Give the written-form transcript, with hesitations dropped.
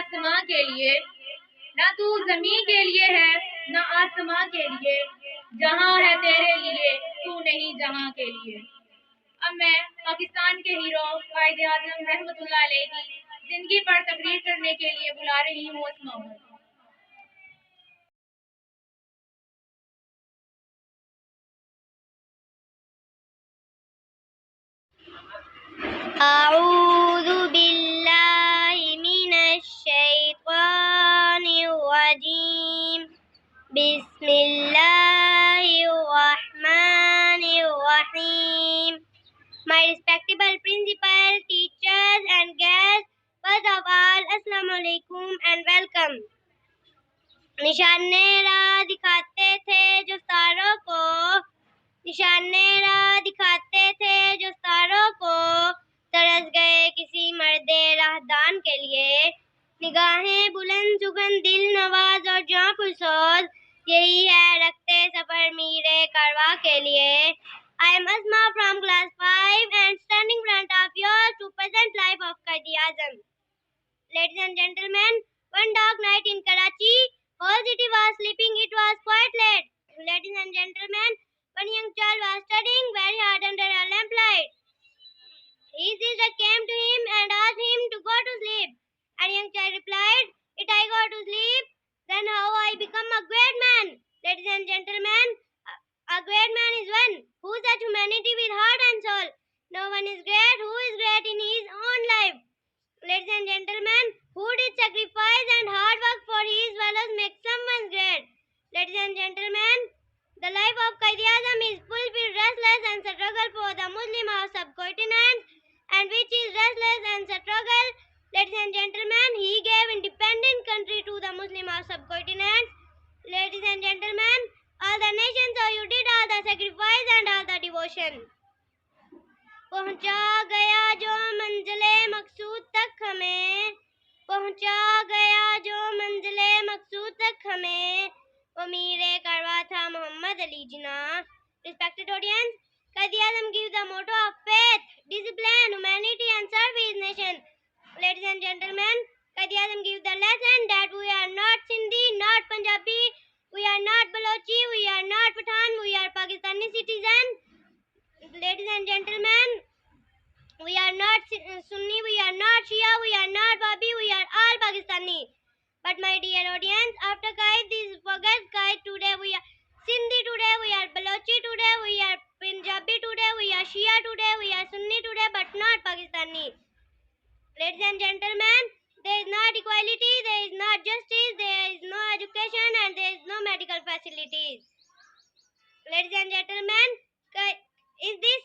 आसमां के लिए, ना तू ज़मीं के लिए है ना आसमां के लिए, जहां है तेरे लिए तू नहीं जहां के लिए। अब मैं पाकिस्तान के हीरो क्वाइद आज़म रहमतुल्लाह अलैह की जिंदगी पर तकरीर करने के लिए बुला रही हूँ उस Mohammad. أعوذ بالله من الشيطان الرجيم بسم الله الرحمن الرحيم. My respectable principal, teachers and guests, first of all, Assalamu alaikum and welcome. निशाने राह दिखाते थे जो सारों को, निशाने राह दिखाते थे जो सारों को, तरस गए किसी मर्दे राहदान के लिए। निगाहें बुलंद सुगंध दिल नवाज और जां पुरसोज, यही है रखते सफर मीरे कारवा के लिए। I am Asma from class 5 and standing in front of you to present life of quaid azam. Ladies and gentlemen, one dark night in Karachi, whole city was sleeping, it was quite late. Ladies and gentlemen, one young child was studying very hard under a lamplight. His sister came to him and asked him to go to sleep. And young child replied, if I go to sleep, then how I become a great man? Ladies and gentlemen, a great man is one who has humanity with heart and soul. No one is great who is great in his own life. Ladies and gentlemen, who did sacrifice and hard work for his fellows make someone great. Ladies and gentlemen, the life of Quaid Azam is full with restless and struggle for the Muslim of subcontinent, and which is restless and struggle. Ladies and gentlemen, he gave independent country to the Muslim of subcontinent. Ladies and gentlemen, all the nations of you did all the sacrifice and all the devotion. पहुंचा गया जो मंजिले मकसूद तक हमें, पहुंचा गया जो मंजिले मकसूद तक हमें, वो मीरे करवा था मोहम्मद अली जिना. Respected audience, Quaid Azam gives the motto of faith, discipline, humanity and serve his nation. Ladies and gentlemen, Quaid Azam gives the lesson that we are not Sindhi, not Punjabi, we are not Balochi, we are not Pathan, we are Pakistani citizens. Ladies and gentlemen, we are not Sunni, we are not Shia, we are not Babi, we are all Pakistani. But my dear audience, after Quaid is forget Quaid today, we are Sindhi today, we are Balochi today, we are Punjabi today, we are Shia today, we are Sunni today, but not Pakistani. Ladies and gentlemen, there is not equality, there is not justice, there is no education and there is no medical facilities. Ladies and gentlemen, is this